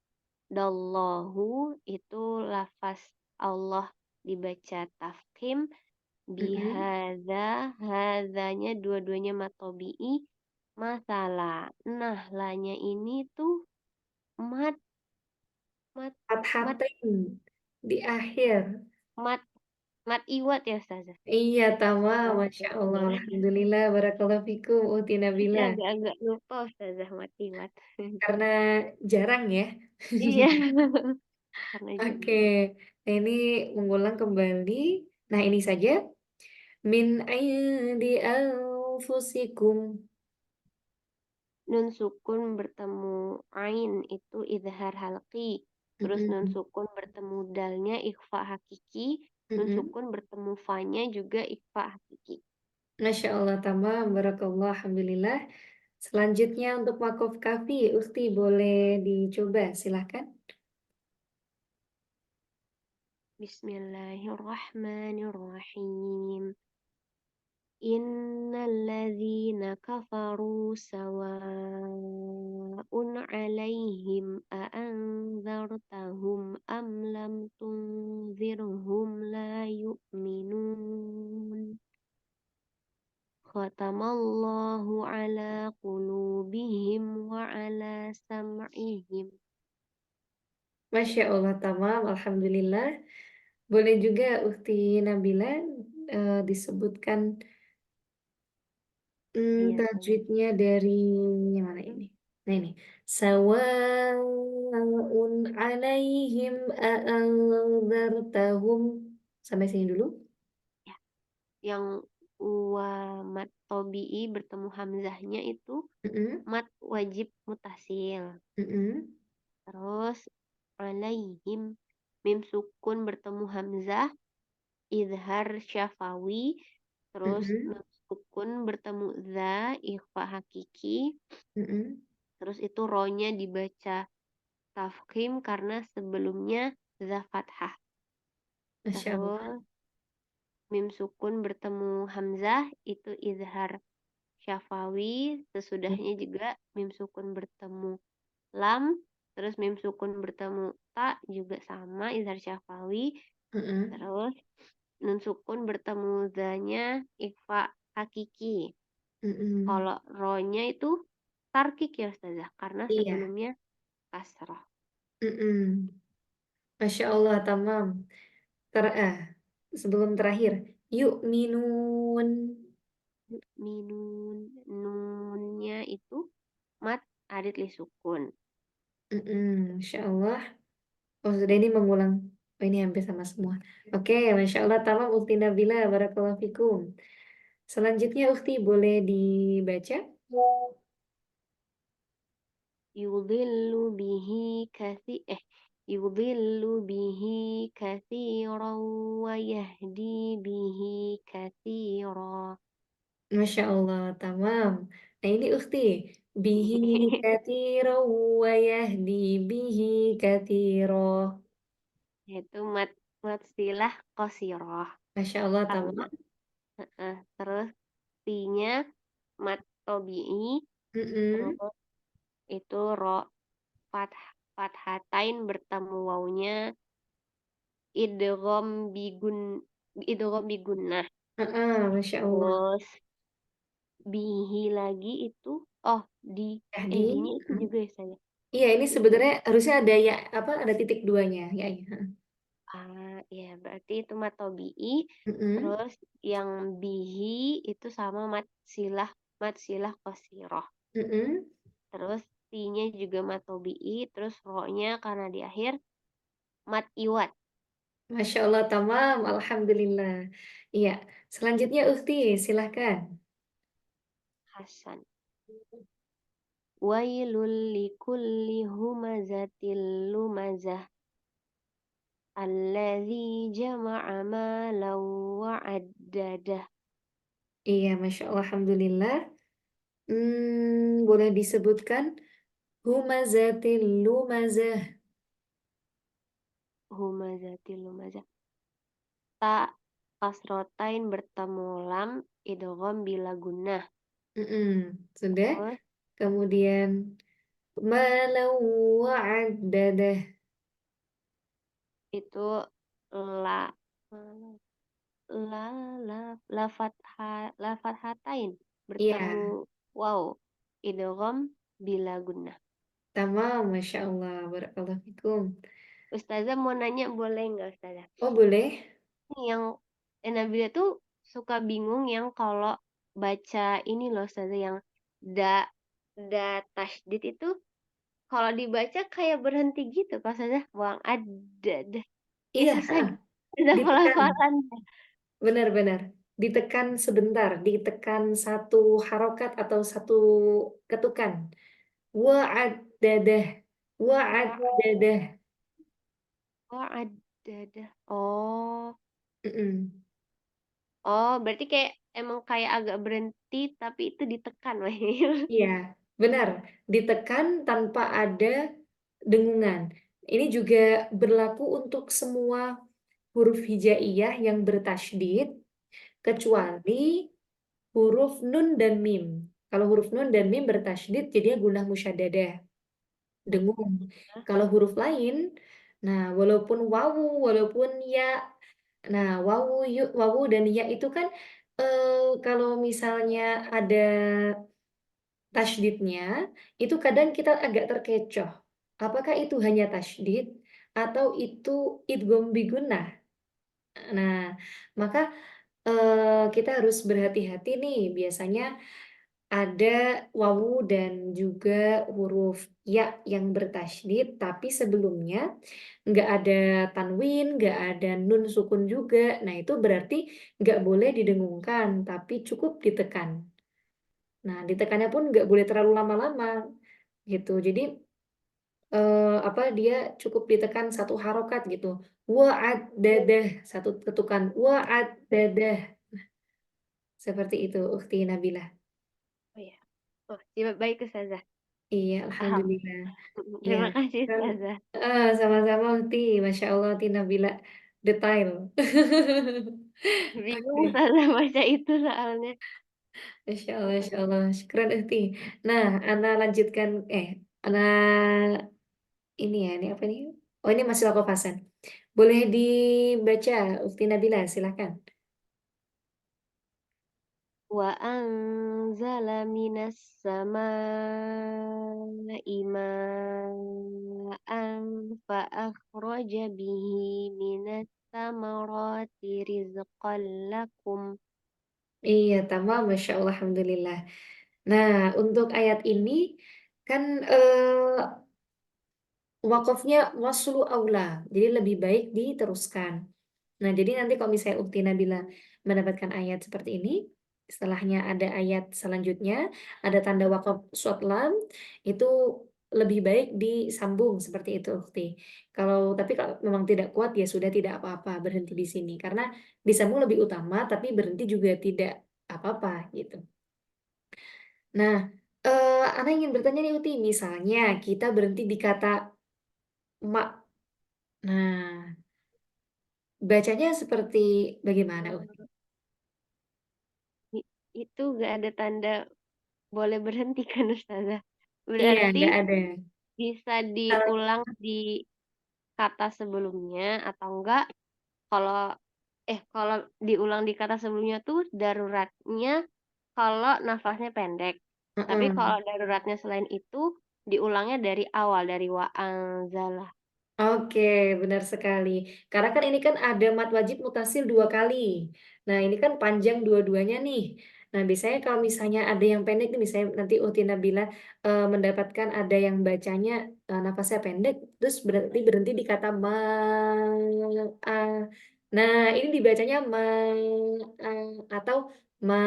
Dallahu itu lafaz Allah dibaca tafkhim. Mm-mm. Bihadza, hadzanya dua-duanya matobi'i. Masalah. Nah, lanya ini tuh mat, mat, mat, Fathatin di akhir. mat, mat iwat ya Ustazah. Iya, tamam. Oh, Masya Allah. betul. Alhamdulillah. Barakallahu fikum. Uti Masih Nabila. agak-agak lupa Ustazah mat iwat. Karena jarang ya. Iya, karena Oke. jarang. Nah, ini mengulang kembali. Nah, ini saja. Min indi anfusikum. Nun sukun bertemu ain itu idhar halqi. Terus nun Mm-mm. sukun bertemu dalnya ikhfa hakiki. Nun Mm-mm. sukun bertemu fanya juga ikhfa hakiki. Masya Allah, tamam. Barakallah. Alhamdulillah. Selanjutnya untuk wakaf kafi, Ukti boleh dicoba. Silahkan. Bismillahirrahmanirrahim. Innalladzina kafaru sawa'un 'alaihim a'anzartahum am lam tunzirhum la yu'minun. Khatamallahu 'ala qulubihim wa 'ala sam'ihim. Masya Allah, tamam. Alhamdulillah. Boleh juga Ukti Nabila disebutkan Iya, tajwidnya dari yang mana ini? Nah ini. Sawa'un alaihim a'anzartahum. Sampai sini dulu. ya. Yang mat tobi'i bertemu hamzahnya itu Mm-mm, mat wajib mutasil. mm-mm, Terus alaihim mim sukun bertemu hamzah idhar syafawi. Terus mm-mm, nun sukun bertemu za ikhfa hakiki. mm-mm. Terus itu ronya dibaca tafkhim karena sebelumnya za fathah. Masya Allah. Terus mim sukun bertemu hamzah itu izhar syafawi. Sesudahnya juga mim sukun bertemu lam. Terus mim sukun bertemu ta juga sama izhar syafawi. Mm-mm, Terus nun sukun bertemu zanya ikhfa hakiki. mm-mm, Kalau ro-nya itu tarkik ya Ustazah, karena Iya. sebelumnya kasroh. Mm-mm. Masya Allah, tamam. Ter sebelum terakhir, yuk minun. Minun, nunnya itu mat adit li sukun. Masya Allah. Oh, sudah ini mengulang. Oh, ini hampir sama semua. Oke, Masya Allah, tamam, Ukti Nabila, Barakallahu Fikum. Selanjutnya, Ukti, boleh dibaca? Yudhillu bihi yudhillu bihi kathiran wa yahdi bihi kathira. Masya Allah, tamam. Nah, ini Ukti. Bihi katiro wa yahdi bihi katiro. Yaitu mat silah qasiroh. Masya Allah, Karena tamam. terus tinya mat tobi'i, Mm-mm. terus itu ro fath fathatain bertemu wawunya idgham bigun bigunnah. Masya Allah. Terus bihi lagi itu oh di Yahdi. dinya itu juga ya saya. Iya, ini sebenarnya harusnya ada ya apa ada titik duanya ya. Ya. Ya berarti itu mat tobi'i. Mm-mm. Terus yang bihi itu sama mat silah qasiroh. Mm-mm. Terus T-nya juga mat tobi'i, terus ro-nya karena di akhir mat iwat. Masya Allah, tamam. Alhamdulillah. Iya. Selanjutnya Ukti, silahkan. Hasan. Wailul likulli humazatil lumazah alladzi jama'a malan wa addadah. Iya, Masya Allah, Alhamdulillah. Boleh disebutkan humazatil lumazah. Humazatil lumazah. Ta kasrotain bertemu lam idgham bila gunnah. Mm-mm. Sudah. Terus Kemudian malau wa'addadah. itu la la la la fathatain bertemu Iya, wow idgham bila gunnah. tamam, Masya Allah. Barakallahu fikum. Ustazah mau nanya boleh nggak Ustazah? Oh, boleh? Ini yang Nabila tuh suka bingung yang kalau baca ini loh Ustazah yang da da tasdid itu kalau dibaca kayak berhenti gitu kalau Ustazah buang ada dah. Ya Iya, susah gitu. Ada ditekan. pelafalan. Benar-benar. Ditekan sebentar, ditekan satu harokat atau satu ketukan. Wa'addadah. Wa'addadah. Oh, ada dah. Oh. Mm-mm. Oh, berarti kayak emang kayak agak berhenti tapi itu ditekan, Weh. Iya, benar. Ditekan tanpa ada dengungan. Ini juga berlaku untuk semua huruf hijaiyah yang bertasydid, kecuali huruf nun dan mim. Kalau huruf nun dan mim bertasydid, jadinya gunah musyaddadah, dengung. Kalau huruf lain, nah walaupun wawu, walaupun ya, nah wawu dan ya itu kan kalau misalnya ada tasydidnya, itu kadang kita agak terkecoh. Apakah itu hanya tasydid atau itu idgham bigunnah? Nah, maka kita harus berhati-hati nih. Biasanya ada wawu dan juga huruf ya yang bertasydid, tapi sebelumnya nggak ada tanwin, nggak ada nun sukun juga. Nah, itu berarti nggak boleh didengungkan, tapi cukup ditekan. Nah, ditekannya pun nggak boleh terlalu lama-lama gitu. Jadi apa dia cukup ditekan satu harokat gitu. Wa'ad dadah satu ketukan. Wa'ad dadah seperti itu, Ukhti Nabilah. Oh ya. Oh, siap baik Ustazah. Iya, Paham. alhamdulillah. Iya. Terima kasih Kan, Ustazah. sama-sama Ukhti. Masya Allah, Ukhti Nabila detail. Bingung Oke. Ustazah baca itu soalnya. Masya Allah. Syukran Ukhti. Nah, Ana lanjutkan. Ana ini ya, ini apa nih? Oh, ini masih aku Hasan. Boleh dibaca, Ukti Nabila, silakan. Wa anzala minas samaa'i ma'an fa akhraja bihi minas samarati rizqan lakum. Iya, tamam, Masya Allah, Alhamdulillah. Nah, untuk ayat ini kan wakofnya waslu aula, jadi lebih baik diteruskan. Nah, jadi nanti kalau misalnya Ukti Nabila mendapatkan ayat seperti ini, setelahnya ada ayat selanjutnya, ada tanda wakaf short lam, itu lebih baik disambung seperti itu Ukti. Tapi kalau memang tidak kuat ya sudah tidak apa-apa berhenti di sini karena disambung lebih utama tapi berhenti juga tidak apa-apa gitu. Nah, Ana ingin bertanya nih Uti, misalnya kita berhenti di kata mak. Nah, bacanya seperti bagaimana Uti? Eh, itu gak ada tanda boleh berhenti kan Ustazah? Iya, Berarti nggak ada. bisa Kalau diulang di kata sebelumnya atau enggak kalau kalau diulang di kata sebelumnya tuh daruratnya kalau nafasnya pendek. Tapi heeh. kalau daruratnya selain itu diulangnya dari awal dari wa anzalah. Oke, benar sekali. Karena kan ini kan ada mat wajib mutasil 2 kali. Nah, ini kan panjang dua-duanya nih. Nah, biasanya kalau misalnya ada yang pendek nih, misalnya nanti Uti Nabila, mendapatkan ada yang bacanya, nafasnya pendek, terus berarti berhenti di kata a. Nah, ini dibacanya a atau ma.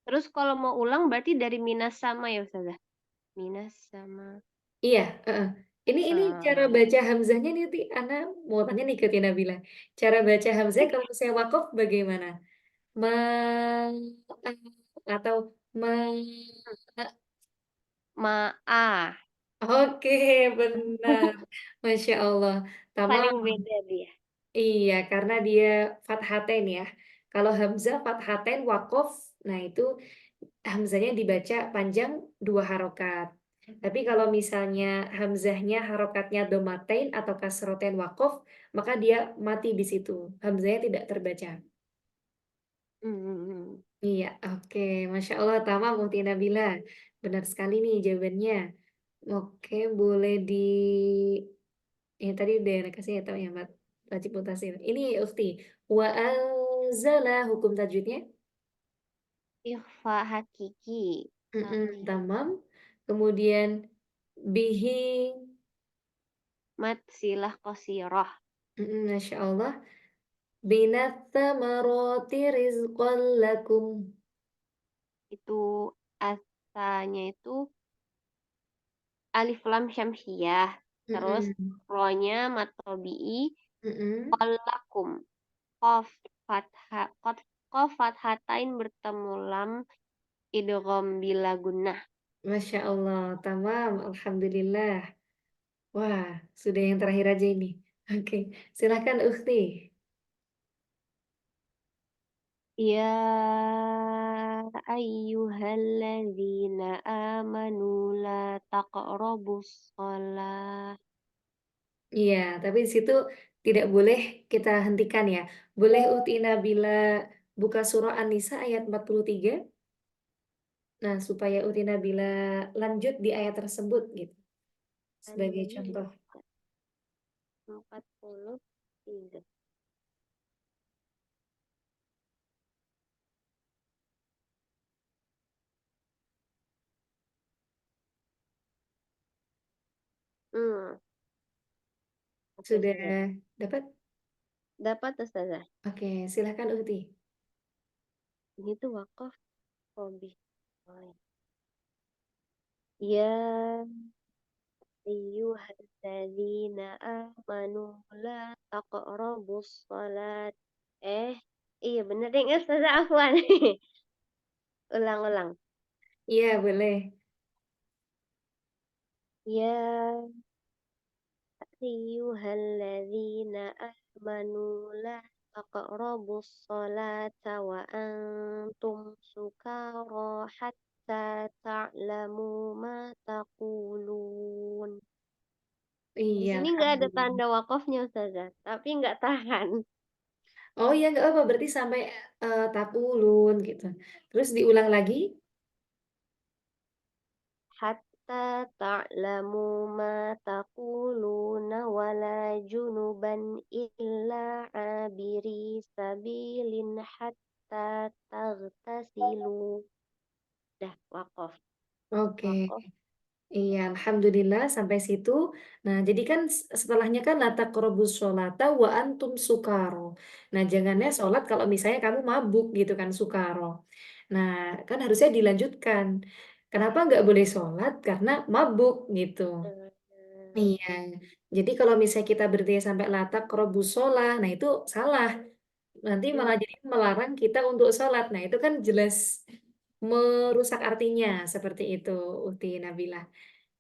Terus kalau mau ulang berarti dari minas sama ya Ustazah? Minas sama. Iya, heeh. Ini cara eh, baca hamzahnya nih Ti, Ana mau tanya nih ke Tina Bila. Cara baca hamzah kalau misalnya wakof bagaimana? Ma atau ma. maah. Oke, benar. Masya Allah. Paling Tamam. beda dia. Iya, karena dia fathatain ya. Kalau hamzah fathatain wakof, nah itu hamzahnya dibaca panjang 2 harokat. Tapi kalau misalnya hamzahnya harokatnya domatain atau kasrotain wakof, maka dia mati di situ. Hamzahnya tidak terbaca. Hmm. Iya, oke. Masya Allah, tamam Muti Nabila. Benar sekali nih jawabannya. Oke, boleh di. Ini tadi udah kasih ya tahu ya, Mbak. Wajib mutasil. Ini Ukti. Wa anzala hukum tajwidnya. Ikhfa hakiki. Mm-mm, tamam. Kemudian bihi. Mat silah qasirah. Mm-mm, Masya Allah. Binat thamarati rizqan lakum. Itu asanya itu alif lam syamsiyah. Terus Mm-mm, ronya mat tabii mm-mm. qalakum. Qaf fathah qaf fathatain bertemu lam idgham bila gunnah. Masya Allah. Tamam. Alhamdulillah. Wah, sudah yang terakhir aja ini. Oke, silahkan Ukti. Ya ayyuhalladzina amanu la taqrabus shalah. Iya, tapi di situ tidak boleh kita hentikan ya. Boleh Uti Nabila buka surah An-Nisa ayat 43. Nah, supaya Uti Nabila lanjut di ayat tersebut gitu. Sebagai contoh. 43. Hmm, oke Ustazah. Sudah dapat? Dapat Ustazah. Oke, silahkan Uti. Ini tuh wakaf hobi. Ya ayyuhalladzina amanu la taqrabus salat. Eh, iya bener deh Ustazah Afwan. Ulang-ulang. Iya, boleh. Ya ayyuhalladzina amanu la taqrabus salata wa antum sukara hatta ta'lamu ma taqulun. Di Iya, sini nggak ada Alhamdulillah. tanda wakofnya Ustazah, tapi nggak tahan. Oh iya nggak apa berarti sampai, takulun gitu. Terus diulang lagi? Hatta ta'lamu ma taquluna wala junuban illa abiri sabilin hatta tagtasilu. Dah, waqaf. Oke. Waqaf. Iya, alhamdulillah sampai situ. Nah, jadi kan setelahnya kan la taqrabus sholata wa antum sukaro. Nah, jangannya sholat kalau misalnya kamu mabuk gitu kan, sukaro. Nah, kan harusnya dilanjutkan. Kenapa nggak boleh sholat? Karena mabuk gitu. Iya. Jadi kalau misalnya kita berhenti sampai la taqrabus sholah, nah itu salah. Nanti malah jadi melarang kita untuk sholat. Nah, itu kan jelas merusak artinya seperti itu, Uti Nabila.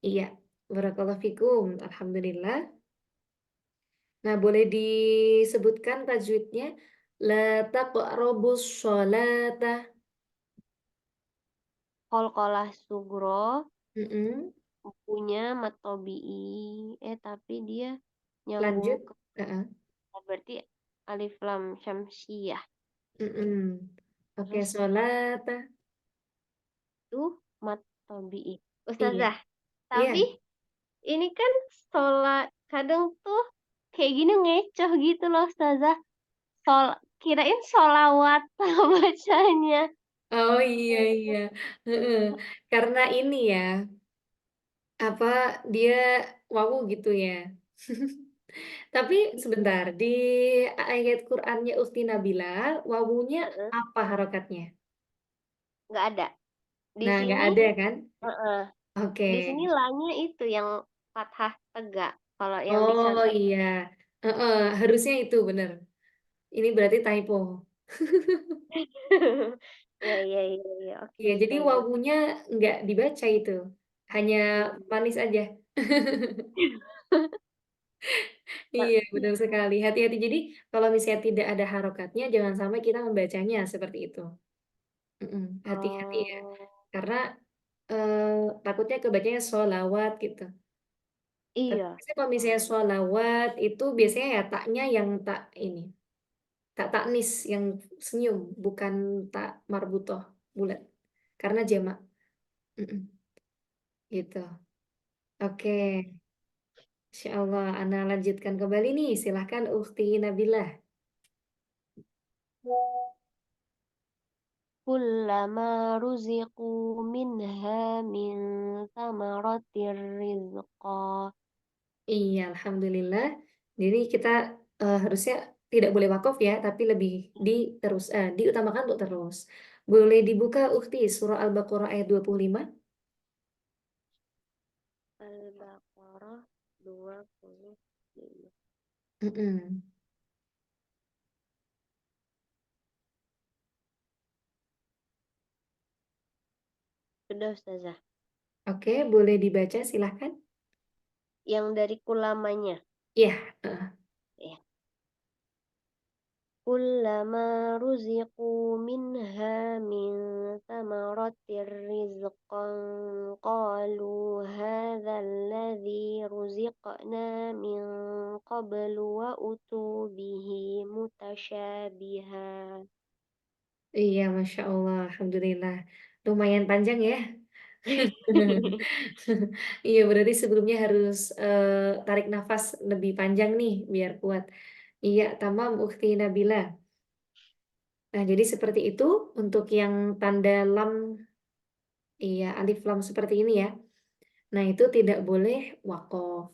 Iya, barakallahu fikum. Alhamdulillah. Nah, boleh disebutkan tajwidnya? La taqrabus sholata. Qalqalah sugro Mm-mm. punya matobi'i. Tapi dia nyambung Lanjut. ke Heeh. berarti alif lam syamsiyah. Mm-mm. Oke, Terus sholata. itu matobi'i. Iya. Ustazah, Iya. tapi ini kan sholat kadang tuh kayak gini ngecoh gitu loh Ustazah. Sol kirain sholawat bacanya. Oh iya iya. Heeh. Karena ini ya, apa dia wawu gitu ya. Tapi sebentar, di ayat Qur'annya Usti Nabila, wawunya Heeh, apa harokatnya? nggak ada. Di Nah, nggak sini, ada kan? heeh, Oke. di sini lanya itu yang fathah tegak. Kalau yang di Oh sana. iya. Heeh, harusnya itu bener. Ini berarti typo. Ya, ya, ya, ya. Oke, Iya, jadi Ustazah. wawunya nggak dibaca itu. Hanya Mm-mm. manis aja. Iya, benar sekali. Hati-hati. Jadi, kalau misalnya tidak ada harokatnya, jangan sampai kita membacanya seperti itu. Mm-mm, hati-hati ya. Oh, Karena takutnya kebacanya sholawat gitu. Tapi iya. biasanya kalau misalnya Oh. sholawat itu biasanya ya taknya yang tak ini. Tak taknis yang senyum, bukan tak marbutoh bulat. Karena jamak. Mm-mm, gitu. Oke, Insya Allah. Ana lanjutkan kembali nih. Silahkan Ukti Nabilah. Kullama ruziqu minha min thamaratir rizqa. Iya, Alhamdulillah. Jadi kita harusnya tidak boleh wakaf ya, tapi lebih diutamakan untuk terus. Boleh dibuka Ukti surah Al-Baqarah ayat 25. Al-Baqarah 25. Mm-mm. Sudah Ustazah. Oke, boleh dibaca silahkan. Yang dari kulamanya. Iya, heeh. Ya. Kullama ruziqu minha min thamaratir rizqan qalu hadha alladhi ruziqna min qablu wa utu bihi mutasyabiha. Iya, Masya Allah, Alhamdulillah. Lumayan panjang ya. Iya, berarti sebelumnya harus tarik nafas lebih panjang nih, biar kuat. Iya, tamam, Ukti Nabila. Nah, jadi seperti itu untuk yang tanda lam, iya, alif lam seperti ini ya. Nah, itu tidak boleh wakof.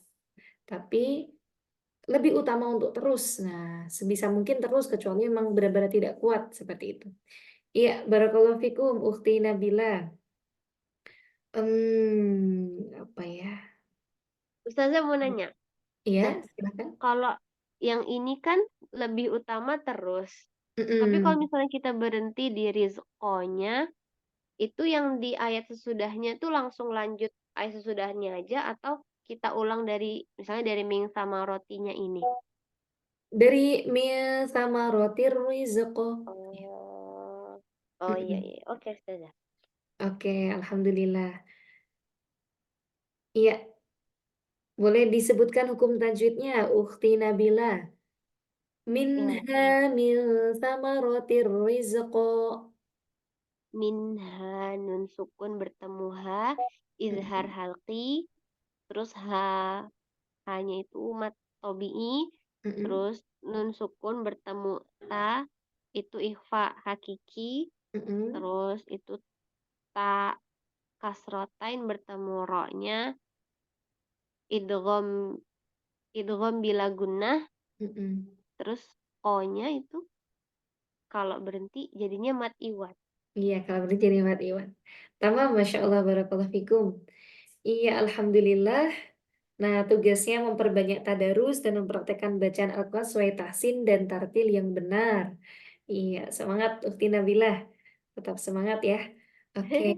Tapi lebih utama untuk terus. Nah, sebisa mungkin terus, kecuali memang benar-benar tidak kuat seperti itu. Iya, barakallahu fikum, Ukti Nabila. Apa ya? Ustazah mau nanya, Iya, silakan. kalau yang ini kan lebih utama terus. Tapi kalau Mm-mm. misalnya kita berhenti di rizkonya, itu yang di ayat sesudahnya tuh langsung lanjut ayat sesudahnya aja atau kita ulang dari misalnya dari ming sama rotinya ini. Dari min sama roti rizqo. Oh, oh iya Mm-mm. iya. Oke, sudah. Oke, alhamdulillah. Iya, boleh disebutkan hukum tajwidnya, Ukhti Nabila. Ya, Minha min thamaratir rizqa. minha nun sukun bertemu ha, izhar Mm-mm, halqi, terus hanya itu mat tobi'i, mm-mm, terus nun sukun bertemu ta, itu ikhfa hakiki, mm-mm, terus itu ta kasrotain bertemu ro-nya, idgham idgham bila gunnah, mm-mm. terus ko-nya itu kalau berhenti jadinya mat iwat. Iya, kalau begitu jadi Mat Iwan. Tamam, Masya Allah, Barakallah Fikum. Iya, Alhamdulillah. Nah, tugasnya memperbanyak tadarus dan mempraktekkan bacaan Al-Quran sesuai tahsin dan tartil yang benar. Iya, semangat Ukti Nabilah. Tetap semangat ya. Oke.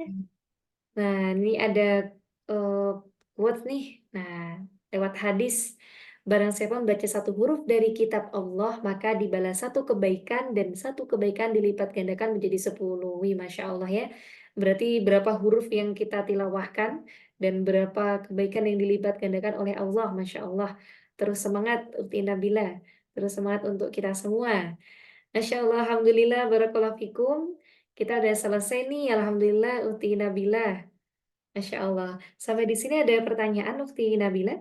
Nah, ini ada eh, quotes nih. Nah, lewat hadis. Barang siapa membaca satu huruf dari kitab Allah, maka dibalas satu kebaikan dan satu kebaikan dilipat gandakan menjadi 10. Wih, Masya Allah ya. Berarti berapa huruf yang kita tilawahkan dan berapa kebaikan yang dilipat gandakan oleh Allah, Masya Allah. Terus semangat, Ukti Nabila. Terus semangat untuk kita semua. Masya Allah, Alhamdulillah, Barakallahu Fikum. Kita udah selesai nih, Alhamdulillah, Ukti Nabila. Masya Allah. Sampai di sini ada pertanyaan, Ukti Nabila.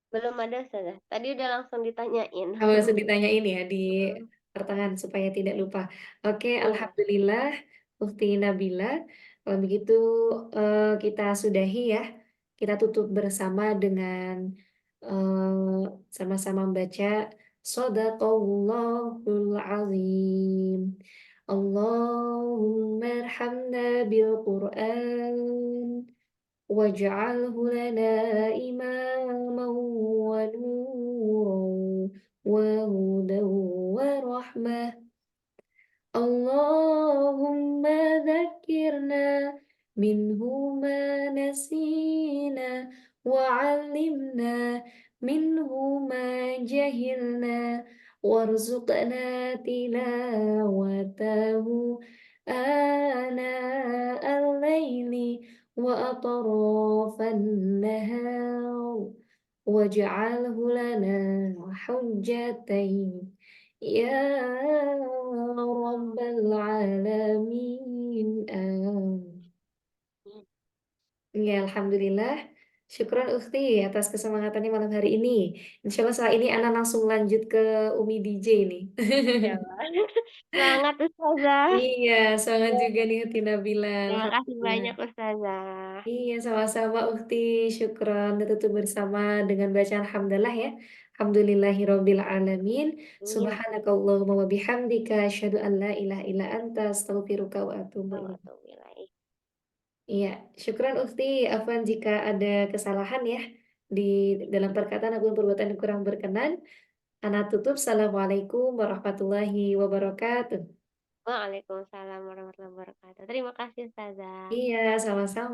Belum ada Ustazah. Tadi udah langsung ditanyain. Kamu langsung ditanyain ya di pertengahan supaya tidak lupa. Oke, Iya. Alhamdulillah, Ukti Nabila. Kalau begitu kita sudahi ya. Kita tutup bersama dengan sama-sama membaca Sadaqallahul Azim. Allahumma arhamna bil Qur'an. واجعله لنا إماما ونورا وهدى ورحمة اللهم ذكرنا منه ما نسينا وعلمنا منه ما جهلنا وارزقنا تلاوته آناء الليل وأطراف النهار واجعله لنا حجتين يا رب العالمين آمين. Ya, Alhamdulillah. Syukron Ukti atas kesemangatannya malam hari ini. Insya Allah setelah ini Ana langsung lanjut ke Umi DJ nih. Ya, semangat Ustazah. Iya, semangat juga nih Ukti Nabila. Terima kasih Alhamdulillah. banyak Ustazah. Iya, sama-sama Ukti. Syukron. Dan tutup bersama dengan bacaan Alhamdulillah ya. Alhamdulillahirabbil alamin. Amin. Subhanakallahumma wa bihamdika asyhadu an la ilaha illa anta astaghfiruka wa atubu ilaik. Warahmatullahi. Iya, syukran Ufti. Afwan jika ada kesalahan ya di dalam perkataan ataupun perbuatan yang kurang berkenan. Ana tutup. Assalamualaikum warahmatullahi wabarakatuh. Waalaikumsalam warahmatullahi wabarakatuh. Terima kasih Ustazah. Iya, sama-sama.